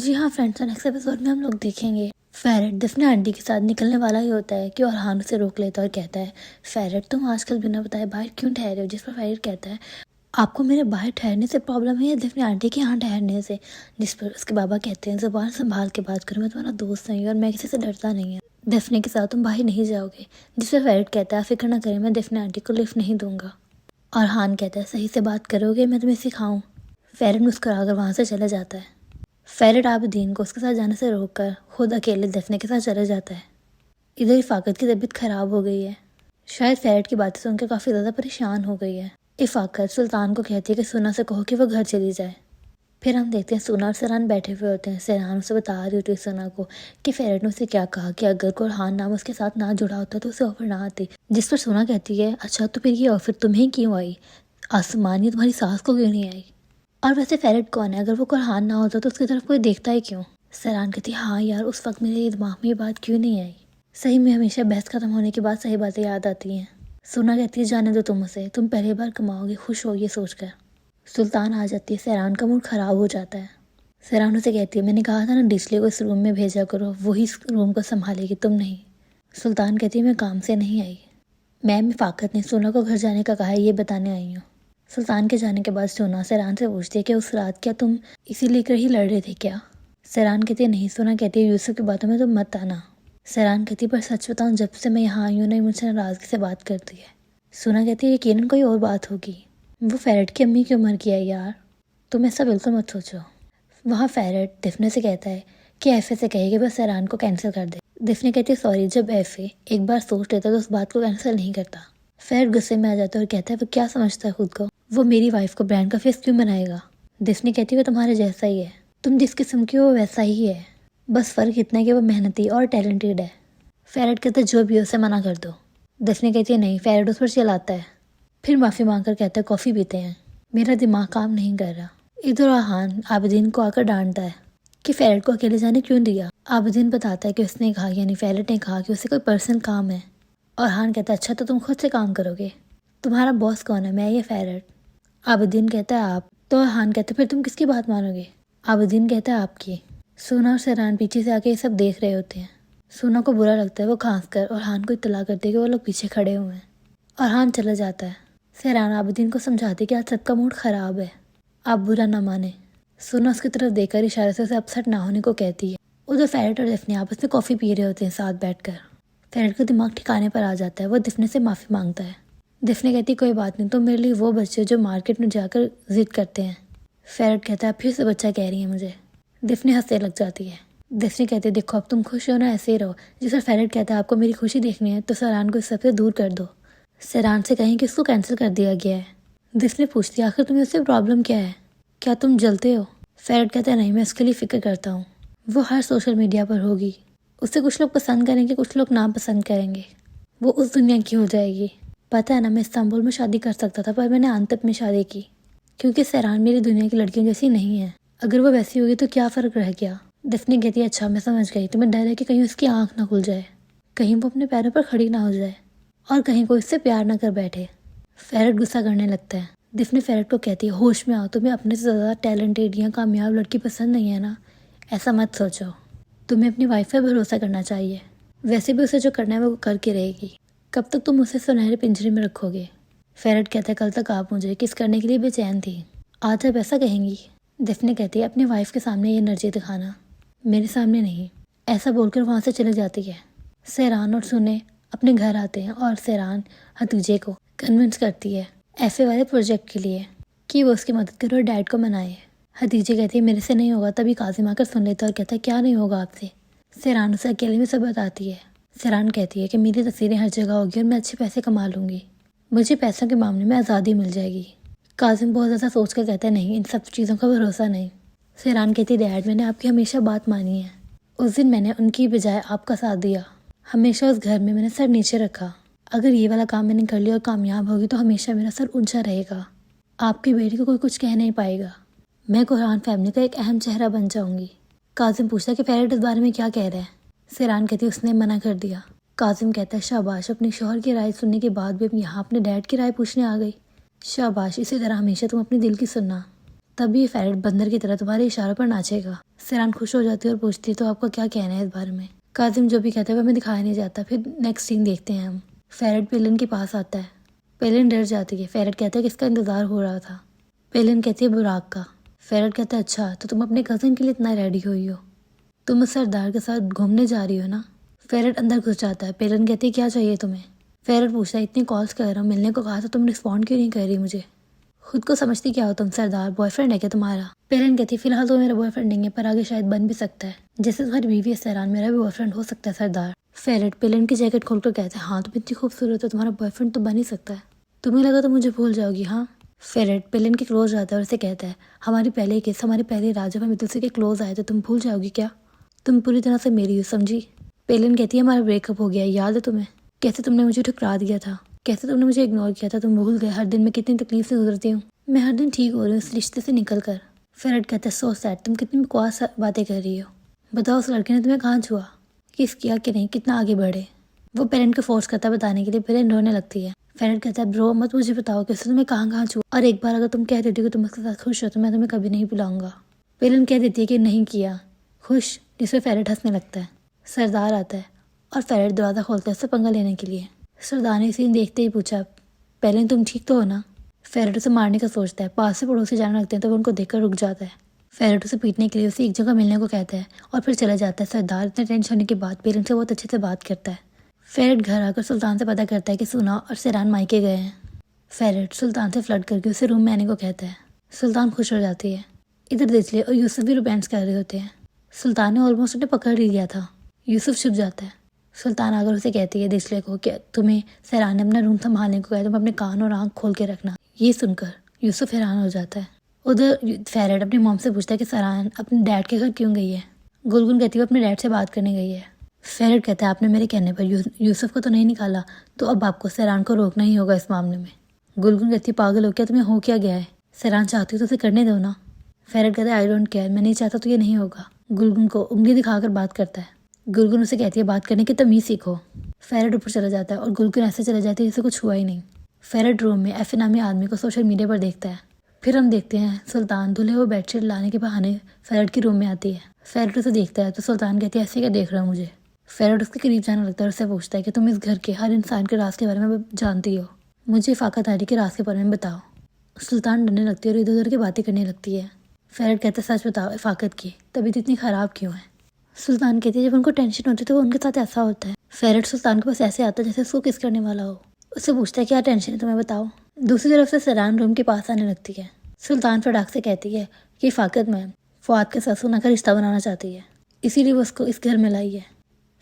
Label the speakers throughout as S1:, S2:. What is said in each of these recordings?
S1: جی ہاں friends, next episode میں ہم لوگ دیکھیں گے فیرٹ دفنے آنٹی کے ساتھ نکلنے والا ہی ہوتا ہے کہ اورحان اسے روک لیتا ہے اور کہتا ہے فیرٹ تم آج کل بنا بتائے باہر کیوں ٹھہرے ہو؟ جس پر فیرٹ کہتا ہے آپ کو میرے باہر ٹھہرنے سے پرابلم ہے یا دفنے آنٹی کے یہاں ٹھہرنے سے؟ جس پر اس کے بابا کہتے ہیں زبان سنبھال کے بات کرو، میں تمہارا دوست نہیں اور میں کسی سے ڈرتا نہیں ہے، دفنے کے ساتھ تم باہر نہیں جاؤ گے۔ جس پر فیرٹ کہتا ہے آپ فکر نہ کریں، میں دفنے آنٹی کو لفٹ نہیں دوں گا۔ اورحان کہتا ہے صحیح سے بات کرو گے، میں تمہیں سکھاؤں۔ فیرٹ مسکرا کر وہاں سے چلا جاتا ہے۔ فیرٹ عابدین کو اس کے ساتھ جانے سے روک کر خود اکیلے دفنے کے ساتھ چلا جاتا ہے۔ ادھر افاقت کی طبیعت خراب ہو گئی ہے، شاید فیرٹ کی باتیں سن کے کافی زیادہ پریشان ہو گئی ہے۔ افاقت سلطان کو کہتی ہے کہ سونا سے کہو کہ وہ گھر چلی جائے۔ پھر ہم دیکھتے ہیں سونا اور سیران بیٹھے ہوئے ہوتے ہیں۔ سیران اسے بتا رہی ہوتی ہے سونا کو کہ فیرٹ نے اسے کیا کہا کہ اگر اورحان نام اس کے ساتھ نہ جڑا ہوتا تو اسے آفر نہ آتی۔ جس پر سونا کہتی ہے اچھا تو پھر یہ آفر تمہیں کیوں آئی؟ آسمانی تمہاری ساس کو کیوں نہیں آئی؟ اور ویسے فیرٹ کون ہے؟ اگر وہ اورحان نہ ہوتا تو اس کی طرف کوئی دیکھتا ہی کیوں؟ سیران کہتی ہاں یار، اس وقت میرے دماغ میں یہ بات کیوں نہیں آئی؟ صحیح میں ہمیشہ بحث ختم ہونے کے بعد صحیح باتیں یاد آتی ہیں۔ سونا کہتی ہے جانے دو تم اسے، تم پہلی بار کماؤ گے، خوش ہو یہ سوچ کر۔ سلطان آ جاتی ہے، سیران کا موڈ خراب ہو جاتا ہے۔ سیران اسے کہتی ہے میں نے کہا تھا نا ڈسلے کو اس روم میں بھیجا کرو، وہی اس روم کو سنبھالے گی، تم نہیں۔ سلطان کہتی ہے میں کام سے نہیں آئی، میم افاقت نے سونا کو گھر جانے کا کہا ہے، یہ بتانے آئی ہوں۔ سلطان کے جانے کے بعد سونا سیران سے پوچھتی ہے کہ اس رات کیا تم اسی لے کر ہی لڑ رہے تھے کیا؟ سیران کہتی ہے نہیں۔ سونا کہتی ہے یوسف کی باتوں میں تم مت آنا۔ سیران کہتی ہے پر سچ بتاؤں جب سے میں یہاں آئی ہوں نہیں مجھ سے ناراضگی سے بات کرتی ہے۔ سونا کہتی ہے یقیناً کوئی اور بات ہوگی، وہ فیرٹ کی امی کی عمر کی ہے یار، تم ایسا بالکل مت سوچو۔ وہاں فیرٹ دفنے سے کہتا ہے کہ ایفے سے کہے کہ بس سیران کو کینسل کر دے۔ دفنے کہتی ہے سوری، جب ایفے ایک بار سوچ لیتا تو اس بات کو کینسل نہیں کرتا۔ فیرٹ غصے میں آ جاتا ہے اور کہتا ہے وہ کیا سمجھتا ہے خود کو، وہ میری وائف کو برانڈ کا فیس کیوں بنائے گا؟ دفنے کہتی ہے وہ تمہارے جیسا ہی ہے، تم جس قسم کی ہو وہ ویسا ہی ہے، بس فرق اتنا ہے کہ وہ محنتی اور ٹیلنٹڈ ہے۔ فیرٹ کہتا ہے جو بھی ہو اسے منع کر دو۔ دفنے کہتی ہے نہیں۔ فیرٹ اس پر چلاتا ہے، پھر معافی مانگ کر کہتا ہے کافی پیتے ہیں، میرا دماغ کام نہیں کر رہا۔ ادھر اورحان عابدین کو آ کر ڈانٹتا ہے کہ فیرٹ کو اکیلے جانے کیوں دیا۔ عابدین بتاتا ہے کہ اس نے کہا یعنی فیرٹ نے کہا کہ اسے کوئی پرسنل کام ہے۔ اورحان کہتا ہے اچھا تو تم خود سے کام کرو گے، تمہارا باس کون ہے؟ میں یا فیرٹ؟ عابدین کہتا ہے آپ۔ تو اورحان کہتا ہے پھر تم کس کی بات مانو گے؟ عابدین کہتا ہے آپ کی۔ سونا اور سیران پیچھے سے آ کے یہ سب دیکھ رہے ہوتے ہیں۔ سونا کو برا لگتا ہے، وہ کھانس کر اورحان کو اطلاع کرتے کہ وہ لوگ پیچھے کھڑے ہوئے ہیں۔ اورحان چلا جاتا ہے۔ سیران عابدین کو سمجھاتی کہ آج سب کا موڈ خراب ہے، آپ برا نہ مانیں۔ سونا اس کی طرف دیکھ کر اشارے سے اسے اپسٹ نہ ہونے کو کہتی ہے۔ ادھر فیرٹ اور دفنے آپس میں کافی پی رہے ہوتے ہیں ساتھ بیٹھ کر۔ فیرٹ کا دماغ ٹھکانے پر آ جاتا ہے، وہ دفنے سے معافی مانگتا ہے۔ دفنے کہتی کوئی بات نہیں، تم میرے لیے وہ بچے ہو جو مارکیٹ میں جا کر ضد کرتے ہیں۔ فیرٹ کہتا ہے پھر سے بچہ کہہ رہی ہے مجھے۔ دفنے ہنسنے لگ جاتی ہے۔ دفنے کہتے دیکھو اب تم خوش ہو نا، ایسے ہی رہو۔ جس پر فیرٹ کہتا ہے آپ کو میری خوشی دیکھنی ہے تو سیران کو اس سب سے دور کر دو، سیران سے کہیں کہ اس کو کینسل کر دیا گیا ہے۔ دفنے پوچھتی ہے آخر تمہیں اس سے پرابلم کیا ہے، کیا تم جلتے ہو؟ فیرٹ کہتا ہے نہیں، میں اس کے لیے فکر کرتا ہوں، وہ ہر سوشل میڈیا پر ہوگی، اسے کچھ لوگ پسند کریں گے کچھ لوگ ناپسند کریں گے، وہ اس دنیا کی ہو جائے گی۔ پتہ ہے نا میں استنبول میں شادی کر سکتا تھا پر میں نے آنتپ میں شادی کی، کیونکہ سیران میری دنیا کی لڑکیوں جیسی نہیں ہے، اگر وہ ویسی ہوگی تو کیا فرق رہ گیا؟ دفنے کہتی ہے اچھا میں سمجھ گئی، تمہیں ڈر ہے کہ کہیں اس کی آنکھ نہ کھل جائے، کہیں وہ اپنے پیروں پر کھڑی نہ ہو جائے اور کہیں کوئی اس سے پیار نہ کر بیٹھے۔ فیرٹ غصہ کرنے لگتا ہے۔ دفنے فیرٹ کو کہتی ہے ہوش میں آؤ، تمہیں اپنے سے زیادہ ٹیلنٹڈ یا کامیاب لڑکی پسند نہیں ہے نا، ایسا مت سوچو، تمہیں اپنی وائف پہ بھروسہ کرنا چاہیے، ویسے بھی اسے جو کرنا ہے وہ کر کے رہے گی، کب تک تم اسے سنہرے پنجرے میں رکھو گے؟ فیرٹ کہتا ہے کل تک آپ مجھے کس کرنے کے لیے بے چین تھی، آج آپ ایسا کہیں گی؟ دفنے کہتی ہے اپنی وائف کے سامنے یہ انرجی دکھانا، میرے سامنے نہیں۔ ایسا بول کر وہاں سے چلے جاتی ہے۔ سیران اور سنے اپنے گھر آتے ہیں اور سیران ہتیجے کو کنونس کرتی ہے ایفے والے پروجیکٹ کے لیے کہ وہ اس کی مدد کرے اور ڈیڈ کو منائے۔ ہتیجے کہتی ہے میرے سے نہیں ہوگا، تبھی کاظم آ کر سن لیتا ہے اور کہتا ہے کیا نہیں ہوگا آپ سے؟ سیران اسے اکیلے میں سب بتاتی ہے۔ سیران کہتی ہے کہ میری تصویریں ہر جگہ ہوگی اور میں اچھے پیسے کما لوں گی، مجھے پیسوں کے معاملے میں آزادی مل جائے گی۔ کاظم بہت زیادہ سوچ کر کہتا ہے نہیں، ان سب چیزوں کا بھروسہ نہیں۔ سیران کہتی ہے ڈیڈ میں نے آپ کی ہمیشہ بات مانی ہے، اس دن میں نے ان کی بجائے آپ کا ساتھ دیا، ہمیشہ اس گھر میں نے سر نیچے رکھا، اگر یہ والا کام میں نے کر لیا اور کامیاب ہوگی تو ہمیشہ میرا سر اونچا رہے گا، آپ کی بیٹی کو کوئی کچھ کہہ نہیں پائے گا، میں قرآن فیملی کا ایک اہم چہرہ بن جاؤں گی۔ کاظم پوچھتا ہے کہ فیرٹ اس بارے میں کیا کہہ رہا ہے؟ سیران کہتی ہے اس نے منع کر دیا۔ کاظم کہتا ہے شاباش، اپنے شوہر کی رائے سننے کے بعد بھی یہاں اپنے ڈیڈ کی رائے پوچھنے آ گئی، شاباش، اسی طرح ہمیشہ تم اپنے دل کی سننا۔ تبھی فیرٹ بندر کی طرح تمہارے اشاروں پر ناچے گا۔ سیران خوش ہو جاتی ہے اور پوچھتی ہے تو آپ کا کیا کہنا ہے اس بارے میں؟ کاظم جو بھی کہتا ہے وہ ہمیں دکھایا نہیں جاتا۔ پھر نیکسٹ سین دیکھتے ہیں ہم۔ فیرٹ پیلن کے پاس آتا ہے۔ پیلن ڈر جاتی ہے۔ فیرٹ کہتا ہے کہ اس کا انتظار ہو رہا تھا۔ پیلن کہتی ہے براق کا۔ فیرٹ کہتا ہے اچھا تو تم اپنے کزن کے لیے اتنا ریڈی ہوئی ہو، تم اس سردار کے ساتھ گھومنے جا رہی ہو نا؟ فیرٹ اندر گھس جاتا ہے۔ پیلن کہتی ہے کیا چاہیے تمہیں؟ فیرٹ پوچھتا ہے اتنی کالز کر رہا ہوں، ملنے کو کہا تو تم رسپونڈ کیوں نہیں کر رہی مجھے؟ خود کو سمجھتی کیا ہو تم؟ سردار بوائے فرینڈ ہے کیا تمہارا؟ پیلن کہتی ہے فی الحال تو میرا بوائے فرینڈ نہیں ہے، پر آگے شاید بن بھی سکتا ہے، جیسے تمہاری بیوی ہے سیران، میرا بھی بوائے فرینڈ ہو سکتا ہے سردار۔ فیرٹ پیلن کی جیکٹ کھول کر کہتا ہے ہاں تم اتنی خوبصورت ہو، تمہارا بوائے فرینڈ تو بن ہی سکتا ہے، تمہیں لگا تو مجھے بھول جاؤ گی ہاں؟ فیرٹ پیلن کے کلوز جاتا ہے اور اسے کہتا ہے ہماری پہلے کیس، ہماری پہلی رات جب ہم ایک دوسرے کے کلوز آئے تو تم بھول جاؤ گی کیا؟ تم پوری طرح سے میری ہو، سمجھی؟ پیلن کہتی ہے ہمارا بریک اپ ہو گیا، یاد ہے تمہیں؟ کیسے تم نے مجھے ٹھکرا دیا تھا، کیسے تم نے مجھے اگنور کیا تھا، تم بھول گئے ہر دن میں کتنی تکلیف سے گزرتی ہوں، میں ہر دن ٹھیک ہو رہی ہوں اس رشتے سے نکل کر۔ فیرٹ کہتا ہے سو سیڈ، تم کتنی بکواس باتیں کر رہی ہو، بتاؤ اس لڑکے نے تمہیں کہاں چھوا، کس کیا کہ نہیں، کتنا آگے بڑھے؟ وہ پیرنٹ کو فورس کرتا ہے بتانے کے لیے۔ پیرنٹ رونے لگتی ہے۔ فیرٹ کہتا ہے برو مت مجھے بتاؤ کہ اس نے تمہیں کہاں کہاں چھوا، اور ایک بار اگر تم کہہ دیتی ہو کہ تم اس کے ساتھ خوش ہو تو میں تمہیں کبھی نہیں بلاؤں گا۔ پیرنٹ کہہ دیتی ہے کہ نہیں کیا خوش، جس پہ فیرٹ ہنسنے لگتا ہے۔ سردار آتا ہے اور فیرٹ دروازہ کھولتا ہے اس سے پنگا لینے کے لیے۔ سردار نے سین دیکھتے ہی پوچھا پیلن تم ٹھیک تو ہو نا؟ فیرٹ اسے مارنے کا سوچتا ہے، پاس سے پڑوسی جانے لگتے ہیں تو وہ ان کو دیکھ کر رک جاتا ہے۔ فیرٹ اسے پیٹنے کے لیے اسے ایک جگہ ملنے کو کہتا ہے اور پھر چلا جاتا ہے۔ سردار اتنے ٹینشن ہونے کے بعد پیلن سے بہت اچھے سے بات کرتا ہے۔ فیرٹ گھر آ کر سلطان سے پتہ کرتا ہے کہ سونا اور سیران مائکے گئے ہیں۔ فیرٹ سلطان سے فلرٹ کر کے اسے روم میں آنے کو کہتا ہے۔ سلطان خوش ہو جاتی ہے۔ ادھر دیکھ لے اور یوسف بھی رومانس کر رہے ہوتے ہیں۔ سلطان نے آلموسٹ انہیں پکڑ ہی لیا تھا۔ یوسف چھپ جاتا ہے۔ سلطان آ کر اسے کہتی ہے دیسلے کو کہ تمہیں سیران نے اپنا روم سنبھالنے کو کہا، تم اپنے کان اور آنکھ کھول کے رکھنا۔ یہ سن کر یوسف حیران ہو جاتا ہے۔ ادھر فیرٹ اپنی موم سے پوچھتا ہے کہ سیران اپنے ڈیڈ کے گھر کیوں گئی ہے؟ گلگن کہتی ہے وہ اپنے ڈیڈ سے بات کرنے گئی ہے۔ فیرٹ کہتا ہے آپ نے میرے کہنے پر یوسف کو تو نہیں نکالا، تو اب آپ کو سیران کو روکنا ہی ہوگا اس معاملے میں۔ گلگن کہتی ہے پاگل ہو کیا، تمہیں ہو کیا گیا ہے؟ سیران چاہتی تو اسے کرنے دو نا۔ فیرٹ کہتا ہے آئی ڈونٹ کیئر، میں نہیں چاہتا تو یہ نہیں ہوگا۔ گلگن کو انگلی دکھا کر بات کرتا ہے۔ گلگن اسے کہتی ہے بات کرنے کی تمیز سیکھو۔ فیرٹ اوپر چلا جاتا ہے اور گلگن ایسے چلا جاتی ہے جسے کچھ ہوا ہی نہیں۔ فیرٹ روم میں ایف نامی آدمی کو سوشل میڈیا پر دیکھتا ہے۔ پھر ہم دیکھتے ہیں سلطان دھلے ہوئے بیڈ شیٹ لانے کے بہانے فیرٹ کی روم میں آتی ہے۔ فیرٹ اسے دیکھتا ہے تو سلطان کہتی ہے ایسے کیا دیکھ رہا ہے مجھے؟ فیرٹ اس کے قریب جانے لگتا ہے اور اسے پوچھتا ہے کہ تم اس گھر کے ہر انسان کے راز کے بارے میں جانتی ہو، مجھے افاقہ تاری کے راز کے بارے میں بتاؤ۔ سلطان ڈرنے لگتی ہے اور ادھر ادھر کی باتیں کرنے لگتی ہے۔ فیرٹ کہتا ہے سچ بتاؤ افاقت کی طبیعت اتنی خراب کیوں ہے؟ سلطان کہتی ہے جب ان کو ٹینشن ہوتی ہے تو ان کے ساتھ ایسا ہوتا ہے۔ فیرٹ سلطان کے پاس ایسے آتا ہے جیسے اس کو کس کرنے والا ہو۔ اس سے پوچھتا ہے کیا ٹینشن ہے تمہیں بتاؤ۔ دوسری طرف سے سیران روم کے پاس آنے لگتی ہے۔ سلطان فراق سے کہتی ہے کہ افاقت میں فؤاد کے ساتھ سونا کا رشتہ بنانا چاہتی ہے، اسی لیے وہ اس کو اس گھر میں لائی ہے۔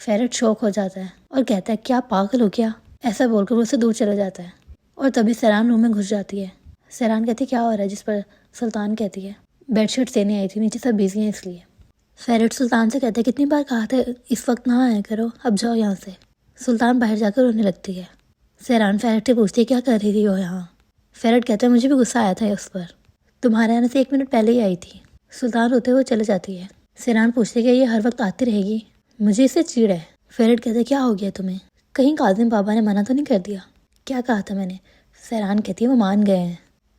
S1: فیرٹ شوک ہو جاتا ہے اور کہتا ہے کیا پاگل ہو کیا؟ ایسا بول کر وہ اسے دور چلا جاتا ہے اور تبھی سیران روم میں گھس جاتی ہے۔ سیران کہتی ہے کیا ہو رہا ہے؟ جس پر سلطان کہتی ہے بیڈ شیٹ دینے آئی تھی، نیچے سب بزی ہیں اس لیے۔ فیرٹ سلطان سے کہتا ہے کتنی بار کہا تھا اس وقت نہ آیا کرو، اب جاؤ یہاں سے۔ سلطان باہر جا کر رونے لگتی ہے۔ سیران فیرٹ سے پوچھتی ہے کیا کر رہی تھی وہ یہاں؟ فیرٹ کہتا ہے مجھے بھی غصہ آیا تھا اس پر، تمہارے آنے سے 1 منٹ پہلے ہی آئی تھی۔ سلطان روتے ہوئے چلے جاتی ہے۔ سیران پوچھتی ہے کہ یہ ہر وقت آتی رہے گی؟ مجھے اسے چیڑ ہے۔ فیرٹ کہتا ہے کیا ہو گیا تمہیں؟ کہیں کاظم بابا نے منع تو نہیں کر دیا؟ کیا کہا تھا میں نے؟ سیران کہتی ہے وہ مان گئے ہیں۔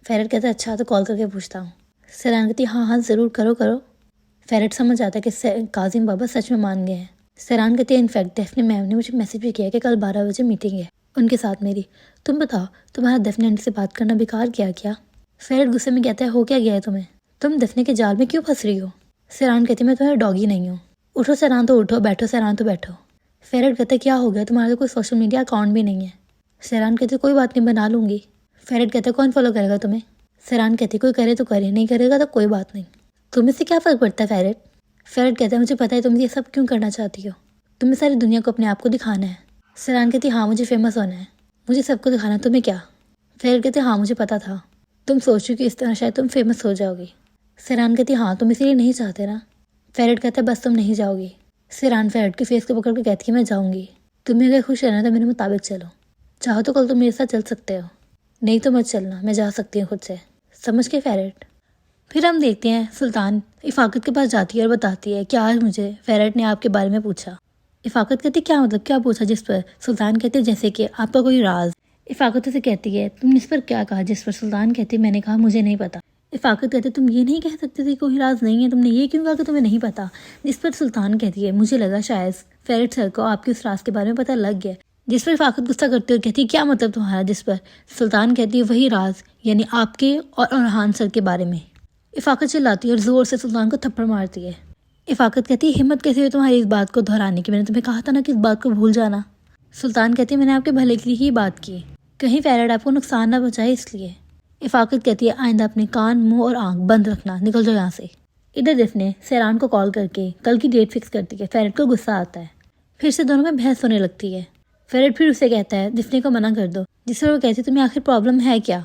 S1: فیرٹ کہتا ہے اچھا تو کال کر کے پوچھتا ہوں۔ سیران کہتی ہے ہاں ہاں ضرور کرو کرو۔ فیرٹ سمجھ جاتا ہے کہ کاظم بابا سچ میں مان گئے ہیں۔ سیران کہتی ہے انفیکٹ دفنے میم نے مجھے میسج بھی کیا کہ کل 12 بجے میٹنگ ہے ان کے ساتھ میری، تم بتاؤ تمہارا دفنے آنٹی سے بات کرنا بیکار کیا؟ فیرٹ غصے میں کہتا ہے ہو کیا گیا ہے تمہیں؟ تم دفنے کے جال میں کیوں پھنس رہی ہو؟ سیران کہتی ہے میں تمہارا ڈاگی نہیں ہوں، اٹھو سیران تو اٹھو، بیٹھو سیران تو بیٹھو۔ فیرٹ کہتا ہے کیا ہو گیا، تمہارا تو کوئی سوشل میڈیا اکاؤنٹ بھی نہیں ہے۔ سیران کہتی ہے کوئی بات نہیں بنا لوں گی۔ فیرٹ کہتا ہے کون فالو کرے گا تمہیں؟ سیران کہتی ہے کوئی کرے تو کرے، نہیں کرے گا تو کوئی بات نہیں، تمہیں سے کیا فرق پڑتا ہے فیرٹ؟ فیرٹ کہتا ہے مجھے پتا ہے تم یہ سب کیوں کرنا چاہتی ہو، تمہیں ساری دنیا کو اپنے آپ کو دکھانا ہے۔ سیران کہتی ہے ہاں مجھے فیمس ہونا ہے، مجھے سب کو دکھانا ہے، تمہیں کیا؟ فیرٹ کہتے ہاں مجھے پتا تھا، تم سوچو کہ اس طرح شاید تم فیمس ہو جاؤ گی۔ سیران کہتی ہاں تم اسی لیے نہیں چاہتے نا؟ فیرٹ کہتا ہے بس تم نہیں جاؤ گی۔ سیران فیرٹ کے فیس کو پکڑ کے کہتی ہے میں جاؤں گی، تمہیں اگر خوش رہنا تو میرے مطابق چلو، چاہو تو کل تم میرے ساتھ چل سکتے ہو، نہیں تو مت چلنا، میں جا سکتی ہوں خود سے، سمجھ کے فیرٹ؟ پھر ہم دیکھتے ہیں سلطان افاقت کے پاس جاتی ہے اور بتاتی ہے کہ آج مجھے فیرٹ نے آپ کے بارے میں پوچھا۔ افاقت کہتی کیا مطلب کیا پوچھا؟ جس پر سلطان کہتے جیسے کہ آپ کا کوئی راز۔ افاقت سے کہتی ہے تم نے اس پر کیا کہا؟ جس پر سلطان کہتی میں نے کہا مجھے نہیں پتا۔ افاقت کہتے تم یہ نہیں کہہ سکتے تھے کوئی راز نہیں ہے، تم نے یہ کیوں کہا کہ تمہیں نہیں پتا؟ جس پر سلطان کہتی ہے مجھے لگا شاید فیرٹ سر کو آپ کے اس راز کے بارے میں پتہ لگ گیا، جس پر افاقت غصہ کرتے ہوئے کہتی ہے کیا مطلب تمہارا؟ جس پر سلطان کہتی ہے وہی راز، یعنی آپ کے اور ارحان سر کے بارے میں۔ افاقت چلاتی ہے اور زور سے سلطان کو تھپڑ مارتی ہے۔ افاقت کہتی ہے ہمت کیسے ہوئی تمہاری اس بات کو دہرانے کی، میں نے تمہیں کہا تھا نا کہ اس بات کو بھول جانا۔ سلطان کہتی ہے میں نے آپ کے بھلے کے لیے ہی بات کی، کہیں فیرٹ آپ کو نقصان نہ پہنچائے اس لیے۔ افاقت کہتی ہے آئندہ اپنے کان، منہ اور آنکھ بند رکھنا، نکل جاؤ یہاں سے۔ ادھر دفنے سیران کو کال کر کے کل کی ڈیٹ فکس کرتی ہے۔ فیرٹ کو غصہ آتا ہے، پھر سے دونوں میں بحث ہونے لگتی ہے۔ فیرٹ پھر اسے کہتا ہے دفنے کو منع کر دو، جس پر وہ کہتی ہے تمہیں آخر پرابلم ہے کیا؟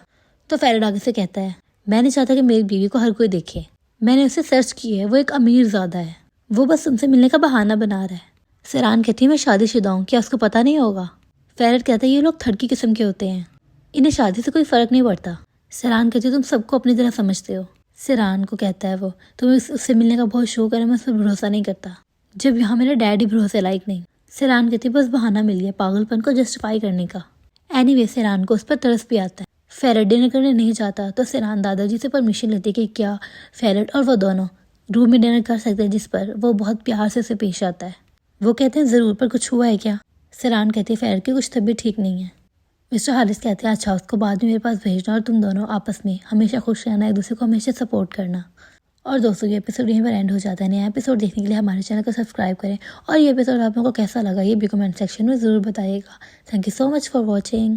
S1: تو فیرٹ آگے سے کہتا ہے میں نہیں چاہتا کہ میری بیوی کو ہر کوئی دیکھے، میں نے اسے سرچ کی ہے، وہ ایک امیر زادہ ہے، وہ بس تم سے ملنے کا بہانہ بنا رہا ہے۔ سیران کہتی ہے میں شادی شدہ ہوں، کیا اس کو پتہ نہیں ہوگا؟ فیرٹ کہتا ہے یہ لوگ تھڑکی قسم کے ہوتے ہیں، انہیں شادی سے کوئی فرق نہیں پڑتا۔ سیران کہتی ہے تم سب کو اپنی طرح سمجھتے ہو۔ سیران کو کہتا ہے وہ تمہیں اس سے ملنے کا بہت شوق ہے، میں اس پر بھروسہ نہیں کرتا، جب یہاں میرا ڈیڈی بھروسے لائق نہیں۔ سیران کہتی ہے بس بہانہ مل گیا پاگل پن کو جسٹیفائی کرنے کا۔ اینی وے سیران کو اس پر ترس بھی آتا ہے۔ فیرٹ ڈنر کرنے نہیں جاتا تو سیران دادا جی سے پرمیشن لیتی کہ کیا فیرٹ اور وہ دونوں روم میں ڈنر کر سکتے ہیں، جس پر وہ بہت پیار سے اسے پیش آتا ہے۔ وہ کہتے ہیں ضرور، پر کچھ ہوا ہے کیا؟ سیران کہتی ہے فیرٹ کی کچھ طبیعت ٹھیک نہیں ہے۔ مسٹر حارث کہتے ہیں اچھا اس کو بعد میں میرے پاس بھیجنا اور تم دونوں آپس میں ہمیشہ خوش رہنا، ایک دوسرے کو ہمیشہ سپورٹ کرنا۔ اور دوستوں یہ ایپیسوڈ یہیں پر اینڈ ہو جاتا ہے۔ نیا ایپیسوڈ دیکھنے کے لیے ہمارے چینل کو سبسکرائب کریں، اور یہ ایپیسوڈ آپ لوگوں کو کیسا لگا یہ بھی کمنٹ سیکشن میں ضرور بتائیے گا۔ Thank you so much for watching.